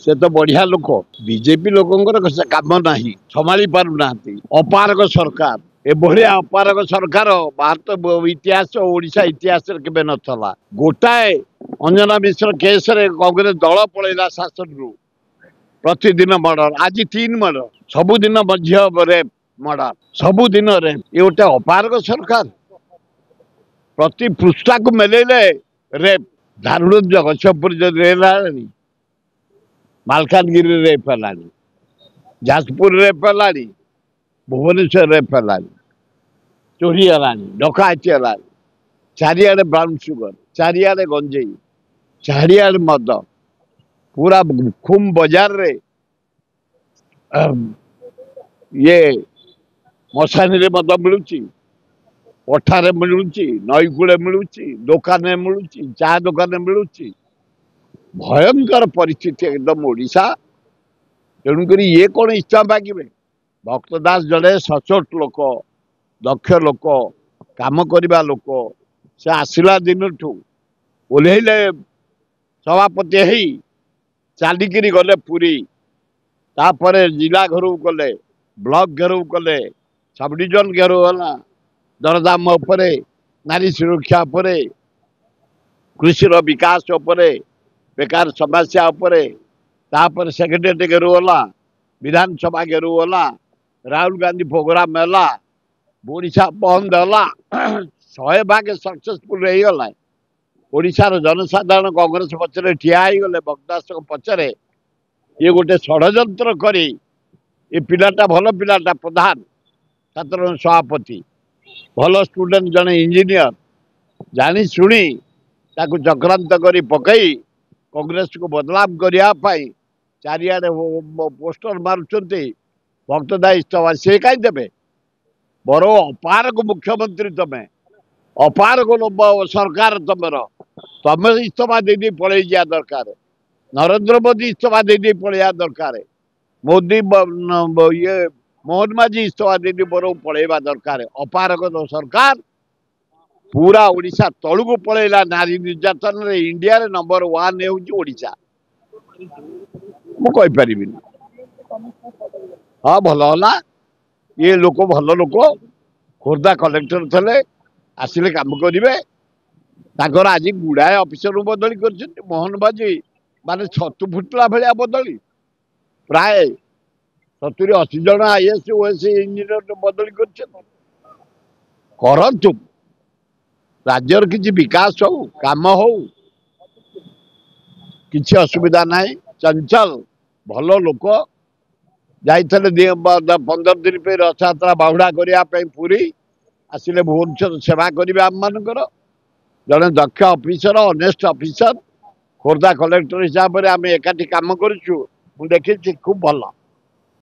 से तो बढ़िया लोक बीजेपी लोकंर काम ना संभाली पार ना अपारक सरकार एभलिया अपारक सरकार भारत इतिहास ओडिशा इतिहास केबे नथला गोटाए अंजना मिश्र केस रे कांग्रेस दल पळैला शासन रु प्रतिदिन मर्डर आज 3 मर्डर सबुदिन झील रेप मर्डर सबुदिन रेप ये गोटे अपारक सरकार प्रति पृष्ठा को मेलेले रेप धारुण जगतसिंहपुर रेल मालकानगिरी रेप है जाजपुर रेप है भुवनेश्वर रेप है चोरी है डकायती है चारिआडे ब्राउन सुगर चारिआडे गंजेई चारिआडे मद पूरा खुम बाजार रे ये मशानी रे मद मिलुची पठारे मिलुची नईकूले मिलुची दुकान मिलुची चा दुकान मिलुची भयंकर परिस्थिति एकदम ओडिशा तेणुक ये कौन इच्छा मागे भक्त दास जड़े सचोट लोक दक्ष लोक काम करवा लोक से आसला दिन ओह्लैले सभापति चलिक गले पुरी तापर जिला घर गले ब्लॉक घर गले सब डिविजन घर गला दरदाम उपरे नारी सुरक्षा उपरे कृषि विकास उपरे बेकार समस्या उपरे तापर सेक्रेटरी घर गला विधानसभा घर गला राहुल गांधी प्रोग्राम है ओडिशा बंद है 100% सक्सेसफुल गला ओडिशार जनसाधारण कांग्रेस पचर ठिया गले बगदास पचरे ये गोटे षड्यंत्र करी ये पिलाटा भल पिलाटा प्रधान छात्र सभापति भल स्टूडेंट जने इंजीनियर जानी शुणी ताकू चक्रांत करी पकई कांग्रेस को बदलाव करने चारिआडे पोस्टर मारुंट भक्तदा इस्तफा सी कहीं देवे बर अपारक मुख्यमंत्री तमें अपारक सरकार तुमर तमें इस्तफा दे पलि जा दरकार नरेंद्र मोदी इस्तफा दे पलैया दरकार मोदी ये मोहन माझी इस्तफा दे बर पलैया दरकार अपारक सरकार पूरा ओडिशा तलू को पलैला नारी निर्यातन रे इंडिया रे नंबर 1 ओडिशा मुझे हाँ भल है ये लोक भल लोक खोर्धा कलेक्टर थे आसिले काम करेंगे आज गुड़ाए अफिसर बदली कर मोहन बाजी माने छतु फुटला भाया बदली प्राय 70-80 जन आईएएस ओएस इंजीनियर बदली करतु राज्यर किसी विकास हो काम हो किसी असुविधा ना चंचल भल लोक जाते 15 दिन पे रथ यात्रा बाहुड़ा करने पूरी आसिले भुवनेश्वर सेवा करेंगे आम मानकर जड़े दक्ष officer honest officer Khordha collector हिसाब से आम एकाठी काम करूँ देखी खूब भल।